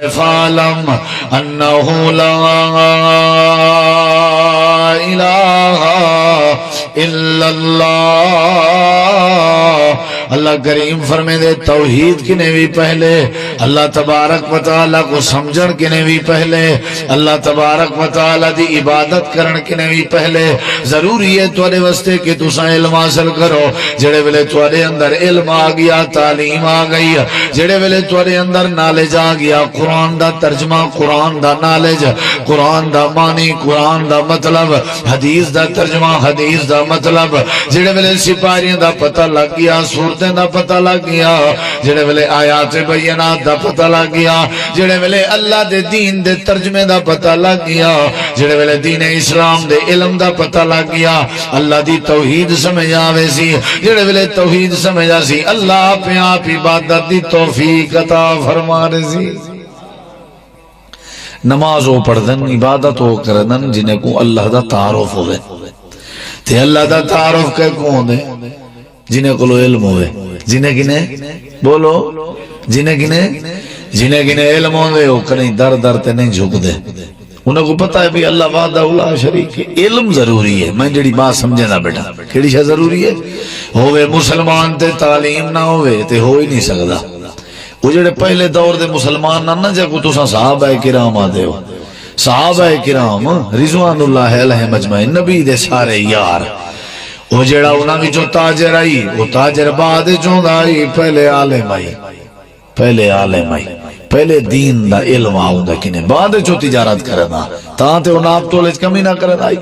فَاعْلَمْ أَنَّهُ لَا إِلَهَ إِلَّا اللَّهُ۔ اللہ کریم فرمے دے توحید کی نے بھی پہلے اللہ تبارک و تعالی کو سمجھن کی نے بھی پہلے اللہ تبارک و تعالی دی عبادت کرن کی نے بھی پہلے ضروری ہے تواڈے واسطے کہ تساں علم حاصل کرو۔ جڑے ویلے تواڈے اندر علم آ گیا، تعلیم آ گئی، جڑے ویلے تواڈے اندر نالج آ گیا، قرآن دا ترجمہ، قرآن دا نالج، قرآن دا معنی، قرآن دا مطلب، حدیث دا ترجمہ، حدیث دا مطلب، جڑے ویلے سپاریاں دا پتہ لگ گیا، سورتیں دا پتہ لگ گیا، جڑے ویلے آیات بینات دا پتہ لگ گیا، جڑے ویلے اللہ دے دین دے ترجمے دا پتہ لگ گیا، جڑے ویلے دین اسلام دے علم دا پتہ لگ گیا، اللہ دی توحید سمجھ آوے سی، جڑے ویلے توحید سمجھ آ سی، اللہ پہ آپ عبادت دی توفیق عطا فرما رہے سی۔ نماز ہو پڑھدن، عبادت ہو کردن جنہیں کو اللہ دا تعارف ہوئے، تے اللہ دا تعارف کہ کون دے جنہیں کو لو علم ہوئے، جنہیں کنے بولو، جنہیں کنے علم ہوئے وہ کنہیں در در تے نہیں جھک دے، انہیں کو پتا ہے بھی اللہ وحدہ لا شریک ہے۔ علم ضروری ہے، میں جڑی بات سمجھے نا بیٹا، کیڑی شے ضروری ہے؟ ہوئے مسلمان تے تعلیم نہ ہوئے تے ہو ہی نہیں سکدا۔ وہ جڑے پہلے دور دے مسلمان نہ جے کو تساں صحابہ کرام آدے ہو، صحابہ کرام رضوان اللہ علیہم اجمعین، نبی دے سارے یار، وہ جڑا انہاں وچوں تاجر آئی، وہ تاجر بعد چوں آئی، پہلے عالم آئی، پہلے دین دا علم آؤں دا کنے بعد چوں تجارت کرنا، تاں تے انہاں آپ تولج کمی نہ کرنا آئی۔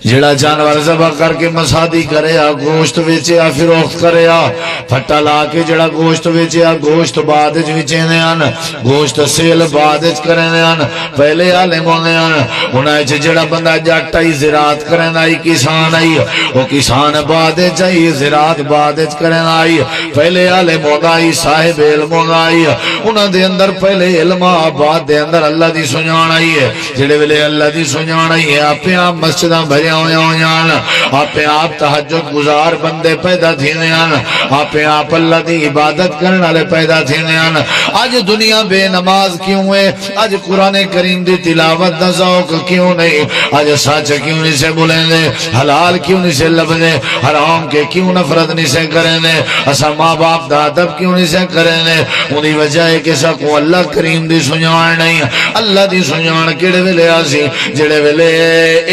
جڑا جانور ذبح کر کے مسادی کرے آ، گوشت ویچے آ، فروخت کرے آ، پھٹا لا کے جڑا گوشت ویچے آ، گوشت بعد وچینے آن، گوشت سیل بعد کرنے آن، پہلے عالم ہونے آن۔ انہاں جڑا بندہ جٹ آئی، زراعت کرنے آئی، کسان آئی، وہ کسان بعد چاہیے، زراعت بعد کرنے آئی، پہلے عالم ہونا آئی، صاحب علم ہونا آئی۔ انہاں دے اندر پہلے علم آ، بعد دے اندر اللہ دی سنجان آئی ہے۔ جڑے ویلے اللہ دی سنجان آئی ہے، آپ آپ مسجداں بھریا آپ آپ تہجد گزار بندے پیدا تھینے آن، آپ آپ اللہ دی عبادت کرنے والے پیدا تھینے آن۔ آج دنیا بے نماز کیوں ہے؟ آج قرآن کریم دی تلاوت دا ذوق کیوں نہیں؟ آج سچ کیوں نہیں سے بولیں دے؟ حلال کیوں نہیں سے لبنے؟ حرام کے کیوں نفرت نہیں سے کریں دے؟ اسا ماں باپ دا ادب کیوں نہیں سے کریں دے؟ انہی وجہ ہے کہ سکو اللہ کریم دی سنجان نہیں۔ اللہ دی سنجان کیڑے ویلے آسی؟ جڑے ویلے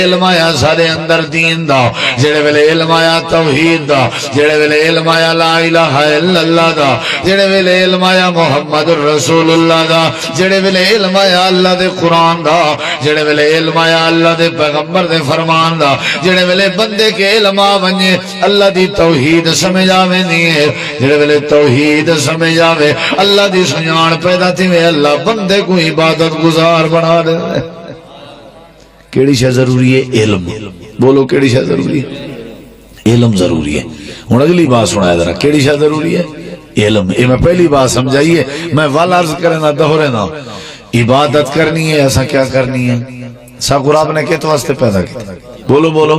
علم آیا سارے اندر دین دا، جڑے ویلے علم آیا توحید دا، جڑے ویلے علم آیا لا الہ الا اللہ دا، جڑے ویلے علم آیا محمد رسول اللہ دا، جڑے ویلے علم آیا اللہ دے قرآن دا، جڑے ویلے علم آیا اللہ دے پیغمبر دے فرمان دا، جڑے ویلے بندے کے علم آ ونجے اللہ دی توحید سمجھ آوے نہیں ہے، جڑے ویلے توحید سمجھ آوے اللہ دی سنجان پیدا تھی میں اللہ بندے کو عبادت گزار بنا دے۔ کیڑی شے ضروری ہے؟ علم۔ بولو کیڑی شے ضروری ہے؟ علم ضروری ہے۔ ہن اگلی بات سنایا ذرا، کیڑی شے ضروری ہے؟ علم۔ یہ میں پہلی بات سمجھائیے، میں والا عرض کرنا دہرے نہ، عبادت کرنی ہے، ایسا کیا کرنی ہے؟ ساکو رب نے کت واسطے پیدا کیا؟ بولو بولو،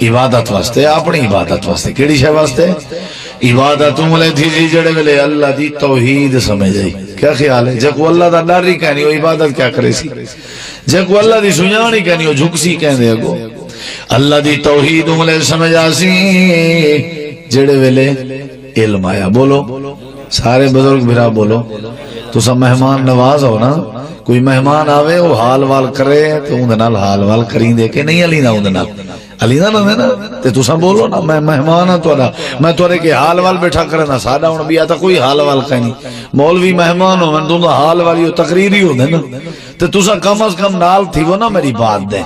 عبادت واسطے، اپنی عبادت واسطے۔ کیڑی شے واسطے؟ عبادت ملے تھی جی جڑے ویلے اللہ دی توحید سمجھ آئی۔ کیا خیال ہے؟ جے کو اللہ دا ڈر ہی کہنی ہو عبادت کیا کرے سی؟ جے کو اللہ دی سنجان ہی کہنی ہو جھکسی کہندے اگو۔ اللہ دی توحید ملے سمجھ آسی جڑے ویلے علم آیا۔ بولو سارے بزرگ بھرا بولو، تو سب مہمان نواز ہو نا، کوئی مہمان آوے وہ حال وال کرے تو اندھے نال حال وال کریں دے کے نہیں علی نا اندھے نال علی نا میں نا تے تو سب بولو نا میں مہمان ہاں توڑا، میں توڑے کے حال وال بیٹھا کرنا سادہ ہون بھی آتا کوئی حال وال کہیں مولوی مہمان ہو، میں تو حال والی ہو تقریری ہو دے نا تے تو سب کم از کم نال تھی وہ نا میری بات دے۔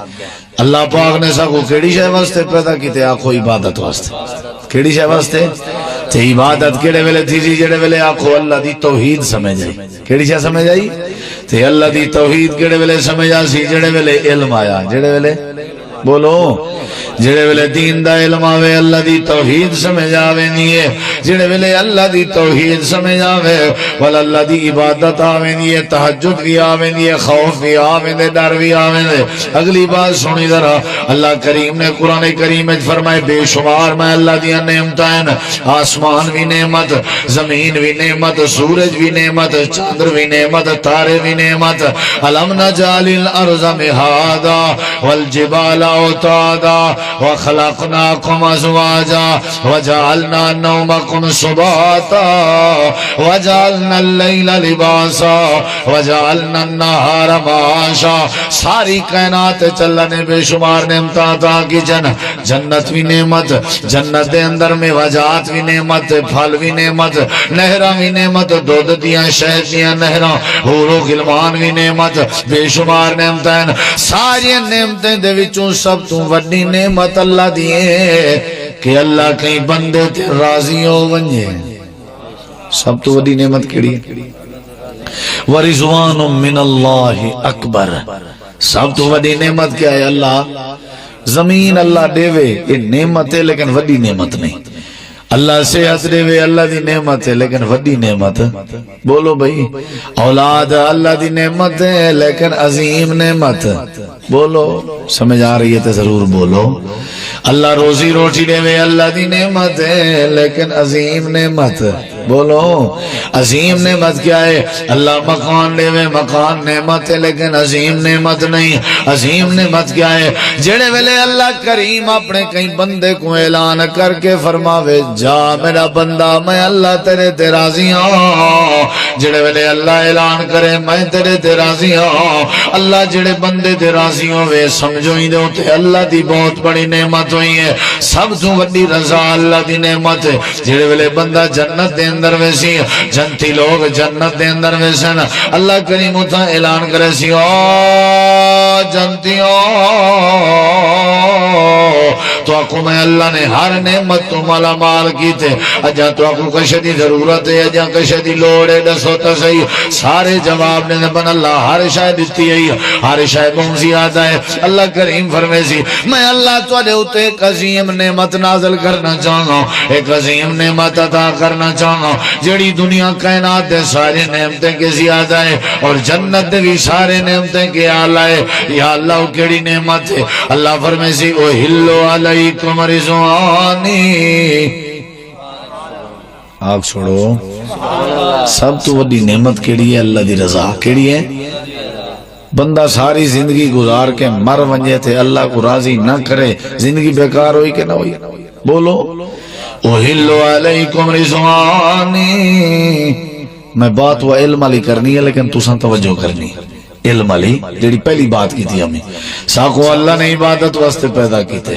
اللہ پاک نے سا کو کیڑی شے واسطے پیدا کیتے آخو عبادت واسطے۔ کیڑی شے واسطے؟ تے عبادت کیڑے ویلے تھی جی جڑے ویلے آخو اللہ دی توحید سمجھ آئی۔ کیڑی شے سمجھ آئی؟ تے اللہ دی توحید کیڑے ویلے سمجھ آسی جڑے ویلے علم آیا، جڑے ویلے بولو جڑے ویلے دین دا علم آوے اللہ دی توحید سمجھ آوے نہیں ہے جڑے ویلے اللہ دی توحید سمجھ آوے والا اللہ دی عبادت آوے نہیں ہے تہجد بھی آوے نہیں ہے خوف بھی آوے نہیں ڈر بھی آوے نہیں اگلی بات سنی ذرا اللہ کریم نے قرآن کریم میں فرمائے بے شمار میں اللہ دی نعمتیں آسمان بھی نعمت زمین بھی نعمت سورج بھی نعمت چاندر بھی نعمت تارے بھی نعمت علم نجعل الارض مہادا والجبال اوتادا وخلقناكم ازواجا وجعلنا نومكم سباتا وجعلنا الليل لباسا وجعلنا النهار معاشا ساری کائنات چلنے بے شمار نعمتاں عطا کی جنت بھی نعمت جنت دے اندر میں وجات بھی نعمت پھل بھی نعمت نہراں بھی نعمت دودھ دیاں شہد دیاں نہراں حور و غلمان بھی نعمت بے شمار نعمتیں ساری نعمتیں دے وچوں سب تو وڈی نعمت اللہ دیے کہ اللہ کئی بندے تے راضی ہو ونجے سب تو وڈی نعمت کیڑی ورضوان من اللہ اکبر سب تو وڈی نعمت کیا ہے اللہ زمین اللہ دے وے یہ نعمت ہے لیکن وڈی نعمت نہیں اللہ صحت دے وے اللہ دی نعمت ہے لیکن وڈی نعمت بولو بھئی اولاد اللہ دی نعمت ہے لیکن عظیم نعمت بولو سمجھ آ رہی ہے تو ضرور بولو اللہ روزی روٹی دے وے اللہ دی نعمت ہے لیکن عظیم نعمت بولو عظیم نعمت کیا ہے اللہ مکان دے وے مکان نعمت ہے لیکن عظیم نعمت نہیں عظیم نعمت کیا ہے جڑے ویلے اللہ کریم اپنے کئی بندے کو اعلان کر کے فرماوے جا میرا بندہ میں اللہ تیرے تے راضی ہوں جڑے ویلے اللہ اعلان کرے میں تیرے تے راضی ہوں اللہ جڑے بندے تے راضی ہوئے سمجھو ہی دے تے اللہ دی بہت بڑی نعمت ہوئی ہے سب تو وڈی رضا اللہ دی نعمت ہے جڑے ویلے بندہ جنت دے اندر ویسی جنتی لوگ جنت دے اندر ویسن اللہ کریم اتھا اعلان کرے سی او جنتیوں تو اکو میں اللہ نے ہر نعمت تو مالا مال کی تھے اجا تو اکو کشدی ضرورت ہے اجا کشدی لوڑے دسو تا صحیح سارے جواب نے بن اللہ ہر شاید دیتی ہے ہر شاید بہن زیادہ ہے اللہ کریم فرمے سی میں اللہ تو اڈے ہوتے ایک عظیم نعمت نازل کرنا چاہوں ایک عظیم نعمت عطا کرنا چاہوں جڑی دنیا کائنات دے سارے نعمتیں کے زیادہ ہے اور جنت دے بھی سارے نعمتیں کے آلہ ہے یا اللہ کیڑی نعمت ہے اللہ فرمے سی او ہلو علیکم رضوانی آگ چھوڑو سب تو وڈی نعمت کیڑی ہے اللہ دی رضا کیڑی ہے بندہ ساری زندگی گزار کے مر ونجے تھے اللہ کو راضی نہ کرے زندگی بیکار ہوئی کہ نہ ہوئی بولو اُحِلُّ عَلَيْكُمْ رِضْوَانِي میں بات وہ علم علی کرنی ہے لیکن تُساں توجہ کرنی علم علی جڑی پہلی بات کی تھی ہمیں ساکو اللہ نے عبادت واسطے پیدا کی تھے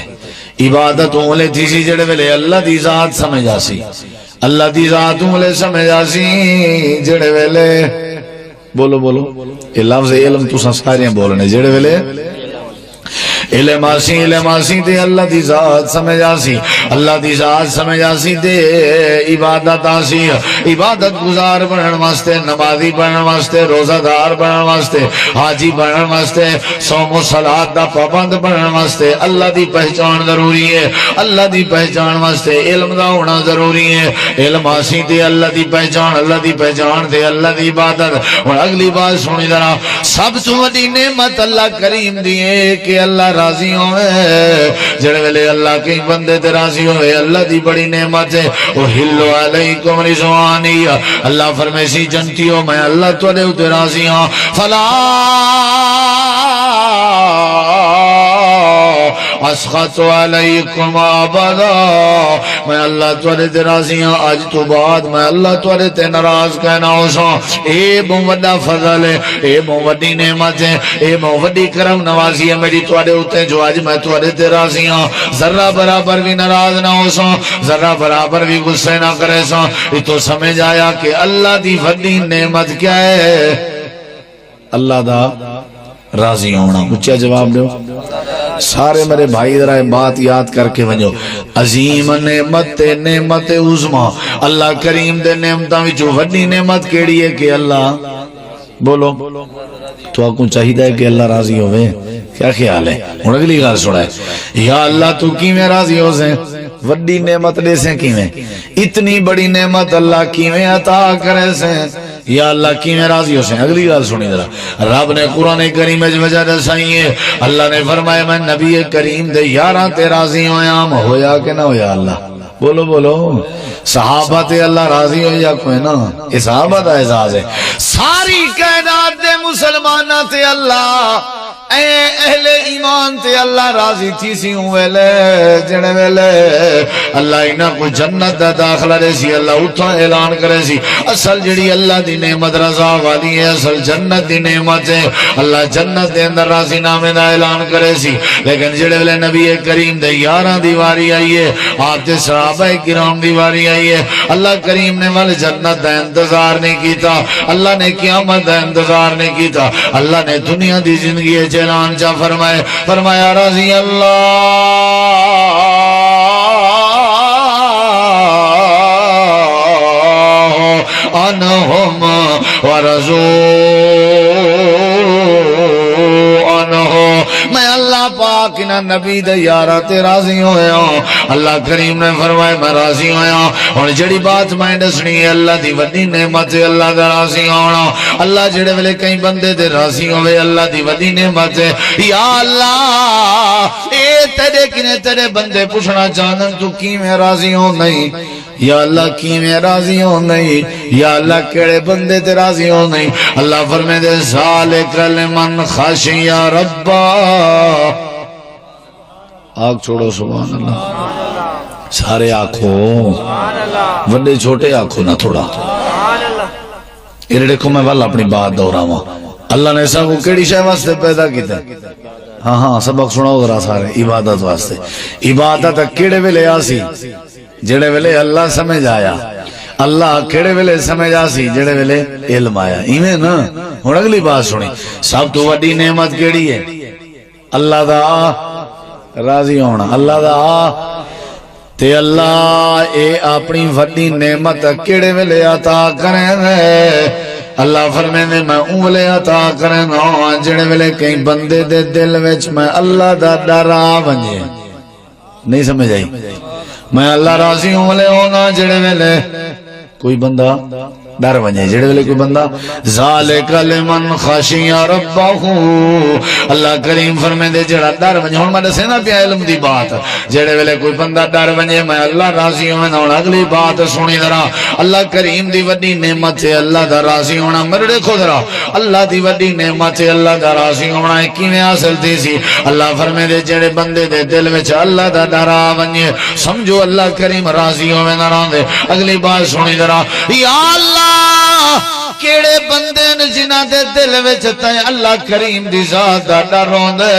عبادت اولے تھی سی جڑے ویلے اللہ دی ذات سمجھا سی اللہ دی ذات اولے سمجھا سی جڑے ویلے بولو بولو یہ لفظ علم تُساں سارے بولنے جڑے ویلے علم آسی دے اللہ دی ذات سمجھا سی اللہ دی ذات سمجھا سی دے عبادت آسی عبادت گزار بنن واسطے نمازی بنن واسطے روزہ دار بنن واسطے حاجی بنن واسطے صوم و صلاۃ دا پابند بنن واسطے اللہ دی پہچان ضروری ہے اللہ دی پہچان واسطے علم دا ہونا ضروری ہے علم آسی دے اللہ دی پہچان دے اللہ دی عبادت اور اگلی بات سنی ذرا سب تو بڑی نعمت اللہ کریم دی ہے کہ اللہ راضی ہوئے جڑے ویلے اللہ کے بندے تے راضی ہوئے اللہ دی بڑی نعمت ہے اُحِلُّ عَلَيْكُمْ رِضْوَانِي اللہ فرمائے سی جنتیوں میں اللہ تو دے تے راضی ہوں فلا اسخط علیکم ابدا میں اللہ توڑے تے راضی ہوں آج تو بعد میں اللہ توڑے تے ناراض کہنا ہو سا اے بہت بڑا فضل ہے اے بہت بڑی نعمت ہے اے بہت بڑی کرم نوازی ہے میری توڑے ہوتے جو آج میں توڑے تے راضی ہوں ذرہ برابر بھی ناراض نہ ہو سا ذرہ برابر بھی غصے نہ کرے سا یہ تو سمجھ آیا کہ اللہ دی بڑی نعمت کیا ہے اللہ دا راضی ہونا اچھا جواب دو سارے میرے بھائی ذرا بات یاد کر کے ونجو عظیم نعمت عظما اللہ کریم دے نعمتاں وچوں وڈی نعمت کیڑی ہے کہ اللہ بولو تو آپ کو چاہیے کہ اللہ راضی ہوئے؟ کیا خیال ہے؟ ہن اگلی گل سنا ہے، یا اللہ تو کیویں راضی ہو سے؟ وڈی نعمت دے سے کیویں؟ اتنی بڑی نعمت اللہ کیویں عطا کرے سے؟ یا اللہ کیویں راضی ہو سے؟ اگلی گل سنی ذرا، رب نے قرآن کریم وچ وجہ دسائی ہے، اللہ نے فرمایا میں نبی کریم دے یاراں تے راضی ہویا، ہویا کہ نہ ہویا؟ اللہ بولو بولو، صحابہ تے اللہ راضی ہو یا کوئی نہ؟ یہ صحابہ دا اعزاز ہے، ساری کائنات دے مسلماناں تے اللہ اے اہل ایمان تے اللہ راضی تھی سی ویلے جنے ویلے اللہ انہاں کو جنت دا داخلہ دے سی، اللہ اتھا اعلان کرے سی اصل جڑی اللہ دی نعمت رضا والی ہے، اصل جنت دی نعمت ہے، اللہ جنت دے اندر راضی نامے دا اعلان کرے سی، لیکن جڑے ویلے نبی کریم دے یاراں دی واری آئی ہے، آپ دے صحابہ کرام دی واری آئی ہے، اللہ کریم نے وال جنت دا انتظار نہیں کیتا، اللہ نے قیامت دا انتظار نہیں کیتا، اللہ نے دنیا دی زندگی اعلان جا فرمایا رضی اللہ عنہم ورضوا عنہ، میں اللہ پاک نہ نبی دے یارہ تے راضی ہویا، اللہ کریم نے فرمایا میں راضی ہویا، اور جڑی بات میں دسنی ہے اللہ دی وڈی نعمت ہے اللہ دا راضی ہونا، اللہ جڑے ویلے کئی بندے دے راضی ہوئے اللہ دی وڈی نعمت ہے، یا اللہ اے تیرے کنے تیرے بندے پوچھنا چاہن تو کی میں راضی ہوں نہیں، یا اللہ کی میں راضی ہوں نہیں، یا اللہ کیڑے بندے تے راضی ہوں نہیں، اللہ فرمائے دے ذالک لمن خشی ربا، آگ چھوڑو سبحان اللہ، سارے آنکھوں وڈے چھوٹے آنکھوں نہ تھوڑا، یہ دیکھو میں والا اپنی بات دورا ہوں، اللہ نے سب کو کیڑی شے واسطے پیدا کیتا؟ ہاں ہاں سبق سناؤ ذرا سارے، عبادت واسطے، عبادت کیڑے ویلے آسی؟ جڑے ویلے اللہ سمجھ آیا، اللہ کیڑے ویلے سمجھ آسی؟ جڑے ویلے علم آیا، ایویں نا؟ ہن اگلی بات سنی، سب تو وڈی نعمت کیڑی ہے؟ اللہ دا راضی ہونا، اللہ دا تے اللہ اے اپنی وڈی نعمت کیڑے ویلے عطا کریں دے؟ اللہ فرمیندے میں اولے عطا کریں نا جڑے ویلے کئی بندے دے دل وچ میں اللہ دا ڈر آ ونجے، نہیں سمجھ آئی؟ میں اللہ راضی ہوں لے ہونا جڑے ویلے کوئی بندہ ڈر ونجے، جڑے ویلے کوئی بندہ ذالک لمن خشی ربہ، اللہ کریم فرمیندے جڑا ڈر ونجے، ہن میں دسے نا پیا علم دی بات، جڑے ویلے کوئی بندہ ڈر ونجے میں اللہ راضی ہوں نا، ہن اگلی بات سنی ذرا، اللہ کریم دی وڈی نعمت ہے اللہ دا راضی ہونا، میرے دیکھو ذرا اللہ دی وڈی نعمت ہے اللہ دا راضی ہونا ہے کیویں حاصل تھی سی؟ اللہ فرمیندے جڑے بندے دے دل وچ اللہ دا ڈر آ ونجے سمجھو اللہ کریم راضی ہوے نہ راندے، اگلی بات سنی ذرا، یا اللہ کیڑے بندے نے جنہاں دے دل وچ تے اللہ کریم دی ذات دا ڈر ہوندے،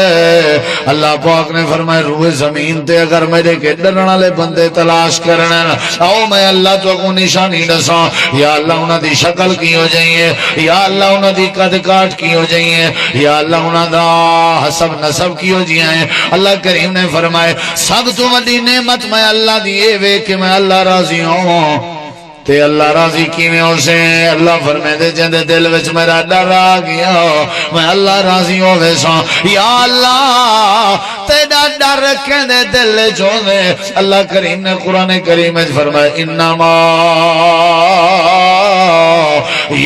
اللہ پاک نے فرمایا روئے زمین تے اگر میرے کے ڈرن والے بندے تلاش کرنا آؤ میں اللہ تو کو نشانی دساں، یا اللہ انہاں دی شکل کی ہو جائیے، یا اللہ انہاں دی قد کاٹ کی ہو جائیے، یا اللہ انہاں دا حسب نسب کی ہو جائیں، اللہ کریم نے فرمایا سب تو بڑی نعمت میں اللہ دی اے وے کہ میں اللہ راضی ہوں، تے اللہ راضی کیویں ہو سے؟ اللہ فرمیندے جندے دل وچ میرا ڈر آ گیا میں اللہ راضی ہووے ساں، یا اللہ تیرا ڈر رکھیں دے دل وچ ہووے، اللہ کریم نے قرآن کریم وچ فرمایا انما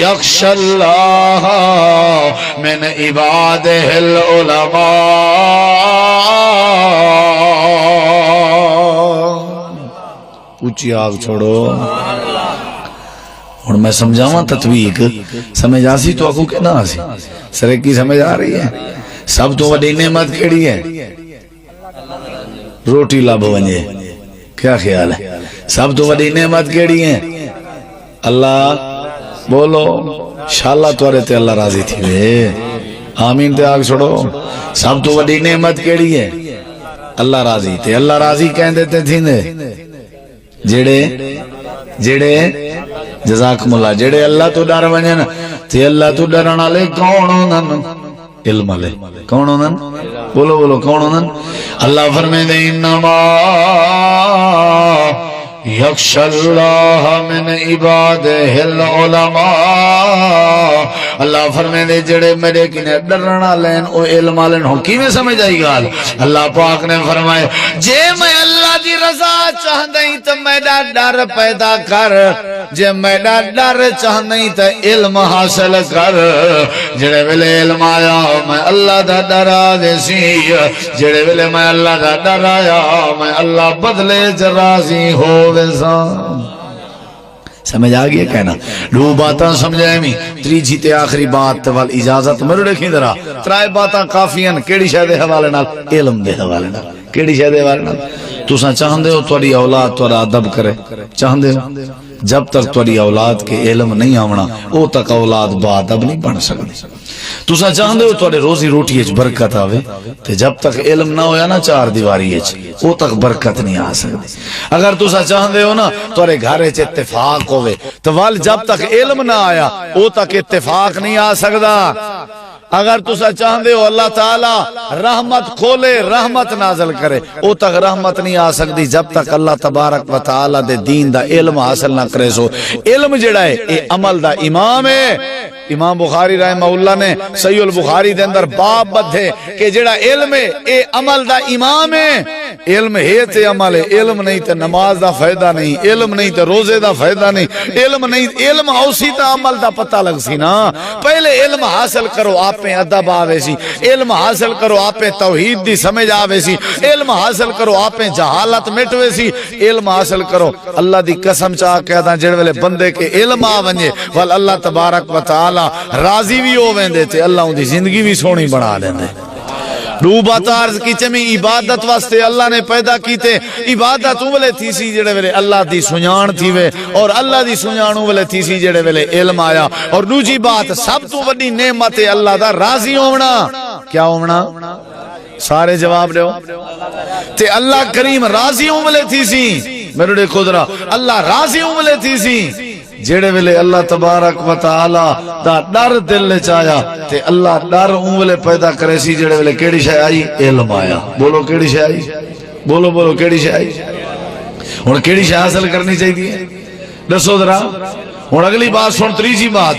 یخشی اللہ من عبادہ العلماء، اونچی آگ چھوڑو، اور میں سمجھاواں تطبیق سمجھ آسی تو آکو کہ نہ آسی؟ سرے کی سمجھ آ رہی ہے؟ سب تو وڈی نعمت کیڑی ہے؟ روٹی لب ونجے، کیا خیال ہے؟ سب تو وڈی نعمت کیڑی ہے؟ اللہ بولو شاءاللہ توارے تے اللہ راضی تھی وے، آمین تے آگ چھوڑو، سب تو وڈی نعمت کیڑی ہے؟ اللہ راضی تے اللہ راضی کہن دیتے تھی نے جڑے جزاکم اللہ جڑے اللہ تو ڈر ونجن تے اللہ تو ڈرن والے کون ہونن؟ علم والے کون ہونن؟ بولو بولو کون ہونن؟ اللہ فرمیندے انما یخش اللہ من عبادہ العلماء، اللہ فرمیندے جڑے میرے کنے ڈرنا لین او علم والے ہوں. کیویں سمجھ آئی گل؟ اللہ پاک نے فرمائے جے میں اللہ دی رضا چاہندیں تے میرا ڈر پیدا کر، جے میرا ڈر چاہندیں تے علم حاصل کر. جڑے ویلے علم آیا میں اللہ دا ڈر آ سی، جڑے ویلے میں اللہ دا ڈر آیا میں اللہ بدلے راضی ہو ویسا. سمجھ آگیا کہنا؟ دو باتاں سمجھائیں میں تریجی تے آخری بات وال اجازت مرو رکھیں درہ ترائے باتاں کافی ہیں. کیڑی شاہ دے حوالے نال؟ علم دے حوالے نال. کیڑی شاہ دے حوالے نال؟ تساں چاہندے ہو تواڈی اولاد تواڈا ادب کرے؟ چاہندے ہو؟ جب تک تواڈی اولاد کے علم نہیں آونا او تک اولاد با ادب نہیں بن سکتی. تساں چاہندے ہو تواڈے روزی روٹی وچ برکت آوے تے جب تک علم نہ ہویا نا چار دیواری وچ او تک برکت نہیں آ سکتی. اگر تساں چاہندے ہو نا تواڈے گھر وچ اتفاق ہوے تو ول جب تک علم نہ آیا او تک اتفاق نہیں آ سکدا. اگر تسا چاہندے ہو اللہ تعالی رحمت کھولے رحمت نازل کرے او تک رحمت نہیں آ سکتی جب تک اللہ تبارک و تعالی دے دین دا علم حاصل نہ کرے. سو علم جڑا ہے اے عمل دا امام ہے. امام بخاری رحمہ اللہ نے صحیح البخاری دے اندر باب بدھے کہ جڑا علم ہے اے عمل دا امام ہے. علم ہے تے عمل ہے، علم نہیں تے نماز دا فائدہ نہیں، علم نہیں تے روزے دا فائدہ نہیں، علم نہیں علم اوسی تے عمل دا پتہ لگ سی نا. پہلے علم حاصل کرو آپ پہ ادب آوے سی، علم حاصل کرو آپ پہ توحید دی سمجھ آوے سی، علم حاصل کرو آپ پہ جہالت مٹوے سی. علم حاصل کرو اللہ دی قسم چاہ کہتا جڑ ویلے بندے کے علم آ ونجے ول اللہ تبارک و تعالی راضی بھی ہو ویندے تے اللہ ان دی زندگی بھی سونی بنا دیندے. دو بات عرض کی چمی عبادت واسطے اللہ نے پیدا کیتے. عبادت اولے تھی سی جڑے ویلے اللہ دی سنجان تھی وے اور اللہ دی سنجان اولے تھی سی جڑے ویلے علم آیا. اور دوجی بات سب تو بڑی نعمت ہے اللہ دا راضی ہونا. کیا ہونا؟ سارے جواب دیو. تے اللہ کریم راضی اولے تھی سی میرے دیکھو ذرا اللہ راضی اولے تھی سی جڑے ویلے اللہ تبارک و تعالی دا ڈر دل وچ آیا تے اللہ ڈر اونلے پیدا کرے سی جڑے ویلے کیڑی شے آئی؟ علم آیا. بولو کیڑی شے آئی؟ بولو بولو کیڑی شے آئی؟ ہن کیڑی شے حاصل کرنی چاہیے دسو ذرا. ہن اگلی بات سن تیجی بات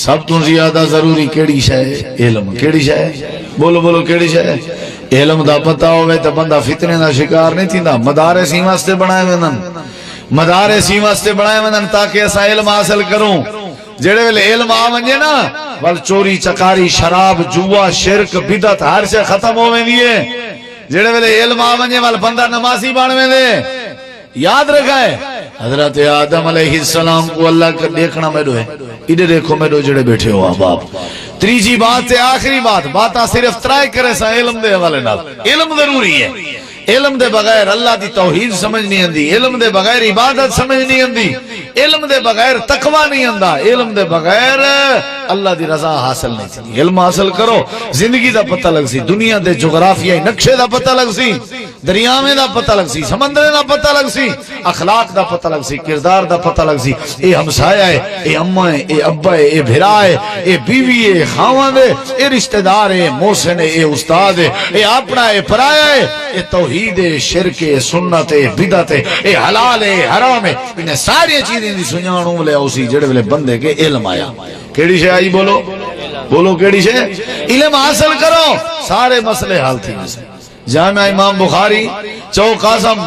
سب تو زیادہ ضروری کیڑی شے؟ علم. کیڑی شے؟ بولو بولو کیڑی شے؟ علم دا پتہ ہوے تے بندہ فتنے دا شکار نہیں تھیندا. مدارس ہی واسطے بنائے وندن، مدارس ہی واسطے بنائے وندن تاکہ ایسا علم حاصل کروں. جڑے ویلے علم آ ونجے نا ول چوری چکاری شراب جوا شرک بدعت ہر شے ختم ہو ویندی ہے. جڑے ویلے علم آ ونجے ول بندہ نمازی بن ویندے. یاد رکھائے حضرت آدم علیہ السلام کو اللہ کا دیکھنا میڈو ہے. ادھر دیکھو میڈو جڑے بیٹھے ہو باپ. تریجی بات تے آخری بات صرف ترائے کرے سا علم دے حوالے نال. علم ضروری ہے. علم دے بغیر اللہ دی توحید سمجھ نہیں آندی، علم دے بغیر عبادت سمجھ نہیں آندی، علم دے بغیر تقوی نہیں آندا، علم دے بغیر اللہ دی رضا حاصل نہیں تھی. علم حاصل کرو زندگی دا پتہ لگ سی، دنیا دے جغرافیائی نقشے دا پتہ لگ سی، دریاویں دا پتہ لگ سی، سمندریں دا پتہ لگ سی، اخلاق دا پتہ لگ سی، کردار دا پتہ لگ سی. اے ہمسایہ ہے، اے اماں ہے، اے ابا ہے، اے بھرا ہے، اے بیوی ہے، خاوند ہے، اے رشتہ دار ہے، محسن ہے، اے استاد ہے، اے اپنا ہے، پرایا ہے. اے توحید ہے، شرک ہے، سنت ہے، بدعت ہے، اے حلال ہے، حرام ہے. انہیں ساری چیزیں دی سنجانوں لے اسی جڑے ویلے بندے کے علم آیا. کیڑی شے آئی؟ بولو بولو کیڑی شے؟ علم حاصل کرو سارے مسئلے حل تھی. جامعہ امام بخاری چوک اعظم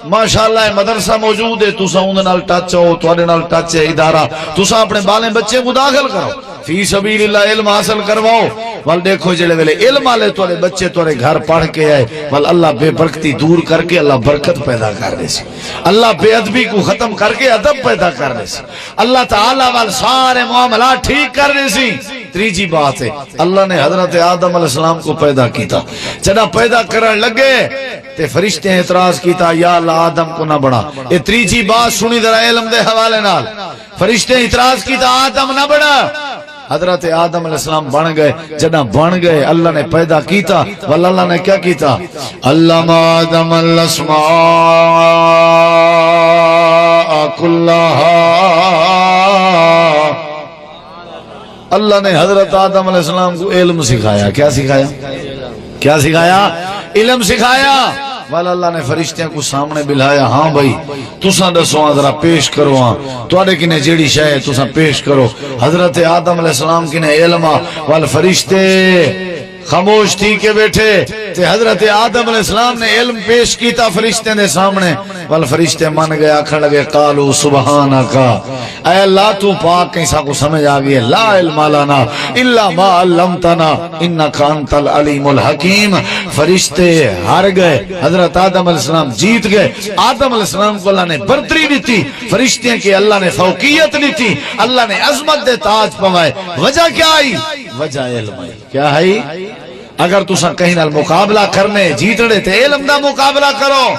ماشاءاللہ مدرسہ موجود ہے. تساں اون نال ٹچ ہو، تواڈے نال ٹچ ہے ادارہ. تساں اپنے بالیں بچے کو داخل کرو فی سبیل اللہ، علم حاصل کرواؤ. ول دیکھو جڑے ویلے علم والے تواڈے بچے تواڈے گھر پڑھ کے آئے ول اللہ بے برکتی دور کر کے اللہ برکت پیدا کر دے سی. اللہ بے ادبی کو ختم کر کے ادب پیدا کر دے سی. اللہ تعالی وال سارے معاملات ٹھیک کر دے سی. تیجی بات ہے اللہ نے حضرت آدم علیہ السلام کو پیدا کیتا. جڑا پیدا کرن لگے تے فرشتے اعتراض کیتا یا اللہ آدم کو نہ بڑھا. یہ تیجی بات سنی ذرا علم دے حوالے نال. فرشتے اعتراض کیتا آدم نہ بڑھا. حضرت آدم علیہ السلام بن گئے. جنا بن گئے اللہ نے پیدا کیتا واللہ اللہ نے کیا کیتا؟ علم آدم الاسماء کلہا. اللہ نے حضرت آدم علیہ السلام کو علم سکھایا. کیا سکھایا؟ کیا سکھایا؟ علم سکھایا. والا اللہ نے فرشتیاں کو سامنے بلایا ہاں بھائی تساں دسو ذرا پیش کرو ہاں تواڈے کنے جیڑی شے ہے تساں پیش کرو حضرت آدم علیہ السلام کنے علم وال فرشتے خاموش تھی کے بیٹھے تے حضرت آدم علیہ السلام نے علم پیش کیتا فرشتے دے سامنے وال فرشتے من گئے آکھن لگے قالو سبحانک اے اللہ تو پاک کیسا کو سمجھ آ گئی لا علم لنا الا ما علمتنا انک انت العلیم الحکیم فرشتے ہار گئے حضرت آدم علیہ السلام جیت گئے آدم علیہ السلام کو اللہ نے برتری دیتی فرشتے کے اللہ نے فوقیت دیتی اللہ نے عظمت دے تاج پوائے وجہ کیا آئی وجہ علم ہے کیا ہے اگر تسا کہیں نال مقابلہ کرنے جیتنے تے علم دا مقابلہ کرو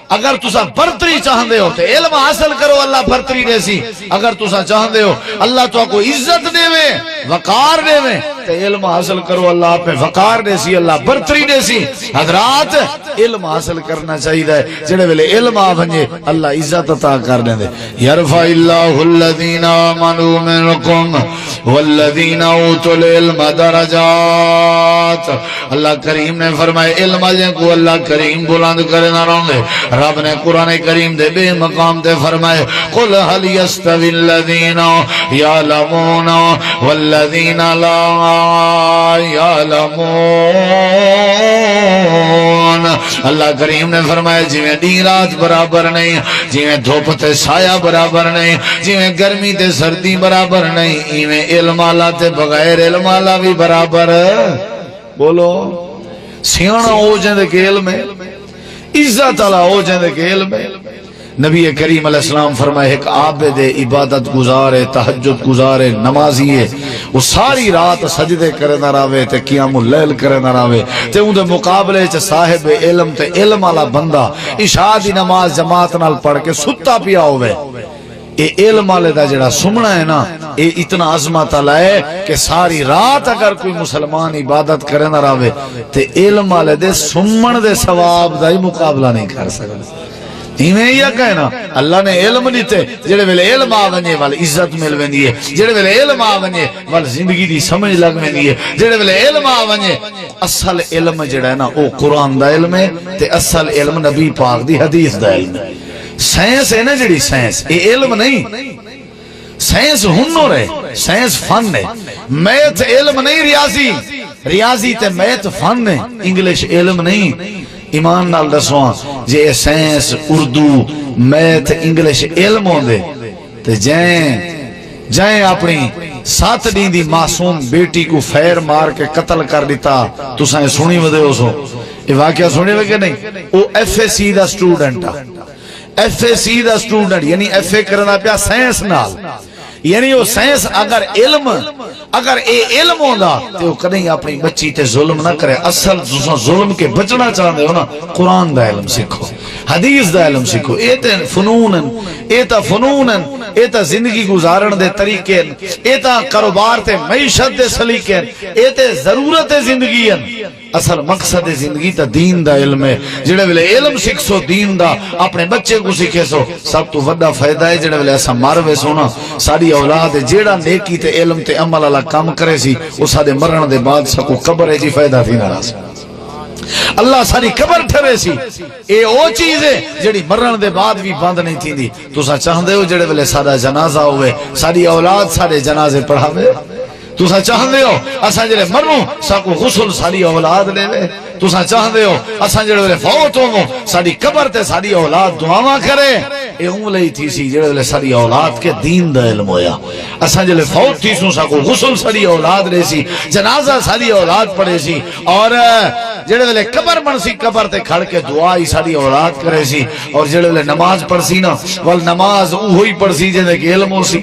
اگر تسا برتری چاہندے ہو تے علم حاصل کرو اللہ برتری دے سی اگر تسا چاہندے ہو اللہ تو کو عزت دے وے وقار دے وے تے علم حاصل کرو اللہ پہ وقار دے سی اللہ برتری دے سی حضرات علم حاصل کرنا چاہیے جڑے ویلے علم آ ونجے اللہ عزت عطا کر دے یرفع اللہ الذین آمنوا منکم والذین اوتوا العلم درجات اللہ کریم نے فرمائے علم والے کو اللہ کریم بلند کرنا رہندے رب نے قرآن کریم دے بے مقام تے فرمائے قل هل يستوي الذين يعلمون والذين لا يعلمون اللہ کریم نے فرمایا جویں دن رات برابر نہیں جویں دھوپ تے سایہ برابر نہیں جویں گرمی تے سردی برابر نہیں ایویں علم والا تے بغیر علم والا بھی برابر بولو سیاںا ہو جاندے کہ علم ہے عزت والا ہو جاندے کہ علم ہے نبی کریم علیہ السلام فرمائے ایک عابد عبادت گزارے تہجد گزارے نمازی ہے وہ ساری رات سجدے کرے نہ راوے تے قیام اللیل کرے نہ راوے تے اون دے مقابلے چ صاحب علم تے علم والا بندہ عشاء دی نماز جماعت نال پڑھ کے ستا پیا ہوے اے علم والے دا جڑا سمنا ہے نا اے اتنا عظمت والا ہے کہ ساری رات اگر کوئی مسلمان عبادت کرے نہ راوے تے علم والے دے سمن دے ثواب دا ہی مقابلہ نہیں کر سکدا ایویں یا کہنا اللہ نے علم دیتے جڑے ویلے علم آ ونجے وال عزت مل ویندی ہے جڑے ویلے علم آ ونجے وال زندگی دی سمجھ لگ ویندی ہے جڑے ویلے علم آ ونجے اصل علم جڑا ہے نا او قرآن دا علم ہے تے اصل علم نبی پاک دی حدیث دا علم ہے سائنس ہے نا جڑی سائنس اے علم نہیں سائنس ہنر ہے سائنس فن ہے میتھ علم نہیں ریاضی تے میتھ فن ہے انگلش علم نہیں ایمان نال دسواں جے سائنس اردو میتھ انگلش علم ہوندے تے جائیں اپنی 7 دن دی معصوم بیٹی کو فیر مار کے قتل کر دیتا تساں سنی ودے ہو سو یہ واقعہ سنی وے کہ نہیں او ایف اے سی دا سٹوڈنٹ ایف اے سی دا سٹوڈنٹ یعنی ایف اے کرنا پیا سائنس نال یعنی وہ سائنس اگر اے علم ہوندا تے او کدی اپنی بچی تے ظلم نہ کرے اصل تساں ظلم کے بچنا چاہندے ہو نا قرآن دا علم سیکھو حدیث دا علم سیکھو اے تا فنون اے تا زندگی گزارن دے طریقے اے تا کاروبار تے معیشت دے سلیقے اے تے ضرورت زندگی اصل مقصد زندگی تا دین دا علم ہے جڑے ویلے علم سکھ سو دین دا اپنے بچے کو سکھے سو سب تو وڈا فائدہ ہے جڑے ویلے ایسا مروے سونا ساری اولاد جیڑا نیکی تے علم تے عمل والا کام کرے سی وہ سارے مرن دے بعد سکو قبر ہے جی فائدہ تھی نہ راس اللہ ساری قبر ٹھرے سی اے او چیز ہے جڑی مرن دے بعد بھی بند نہیں تھی دی تساں چاہندے ہو جڑے ویلے سارا جنازہ ہوئے ساری اولاد سارے جنازے پڑھاوے تساں چاہندے ہو اساں جڑے مروں ساکو غسل ساری اولاد لے وے تساں چاہندے ہو اساں جڑے ویلے فوت ہوو ساری قبر تے ساری اولاد دعاواں کرے اے اون لئی تھی سی جڑے ویلے ساری اولاد کے دین دا علم ہویا اساں جڑے فوت تھی سو ساکو غسل ساری اولاد لے سی جنازہ ساری اولاد پڑھے سی اور جڑے ویلے قبر بن سی قبر تے کھڑ کے دعا ہی ساری اولاد کرے سی اور جڑے ویلے نماز پڑھ سی نا ول نماز وہی پڑھ سی جے کہ علم ہو سی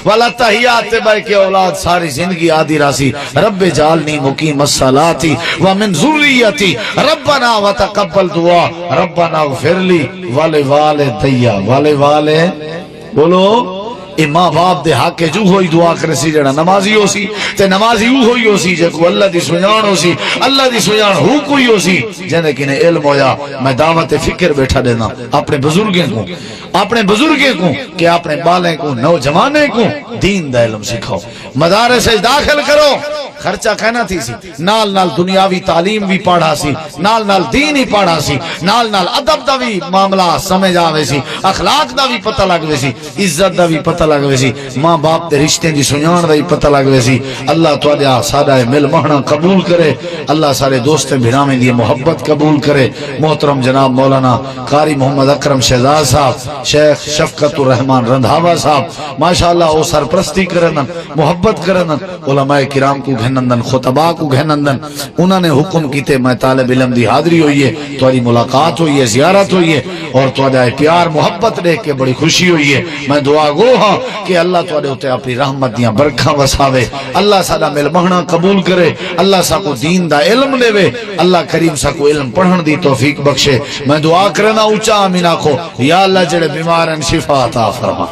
والا تحیات تے بہ کے اولاد ساری زندگی آدھی راسی رب جعلنی مقیم الصلاۃ ومن ذریتی ربنا وتقبل دعا ربنا اغفر لی ولوالدی بولو اے ماں باپ دے حق جو ہوئی دعا کرے سی جڑا نمازی ہو سی تے نمازی ہوئی ہو سی جے کو اللہ دی سجان ہو سی اللہ دی سجان ہو کوئی ہو سی جنے کنے علم ہویا میں دعوت فکر بیٹھا دینا اپنے بزرگیں کو کہ اپنے بالیں کو نوجوانے کو دین دا علم سکھاؤ مدارس داخل کرو خرچہ کہنا تھی سی نال نال دنیاوی تعلیم بھی پڑھا سی نال نال دین ہی پڑھا سی نال نال ادب دا بھی معاملہ سمجھ آوے سی اخلاق دا بھی پتہ لگوے سی عزت دا بھی پتہ لگوے سی ماں باپ دے رشتے دی سنجان دا بھی پتہ لگوے سی اللہ تواڈا ساڈا مل مہنا قبول کرے اللہ سارے دوست بھراویں دی محبت قبول کرے محترم جناب مولانا قاری محمد اکرم شہزاد صاحب شیخ شفقت الرحمان رندھاوا صاحب ماشاءاللہ او سرپرستی کرنن محبت کرنن علماء کرام کو گھنندن خطباء کو گھنندن انہوں نے حکم کیتے میں طالب علم دی حاضری ہوئی ہے تمہاری ملاقات ہوئی ہے زیارت ہوئی ہے اور تمہارا پیار محبت دیکھ کے بڑی خوشی ہوئی ہے میں دعا گو ہاں کہ اللہ تمہارے اوتے اپنی رحمت دیاں برکھاں وساوے اللہ ساڈا مل مہنا قبول کرے اللہ سا کو دین دا علم دے اللہ کریم سا کو علم پڑھن دی توفیق بخشے میں دعا کرنا اونچا آمین آکھو یا اللہ جڑے بیمارن شفا عطا فرما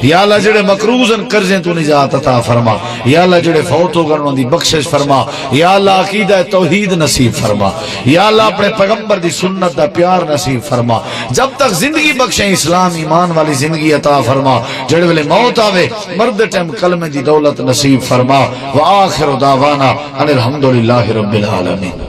یا اللہ جڑے مقروضن قرضیں تو نجات عطا فرما یا اللہ جڑے فوت ہو گئے دی بخشش فرما یا اللہ عقیدہ توحید نصیب فرما یا اللہ اپنے پیغمبر دی سنت دا پیار نصیب فرما جب تک زندگی بخشیں اسلام ایمان والی زندگی عطا فرما جڑے ویلے موت آوے مرد ٹائم کلمے دی دولت نصیب فرما وآخر دعوانا ان الحمدللہ رب العالمین.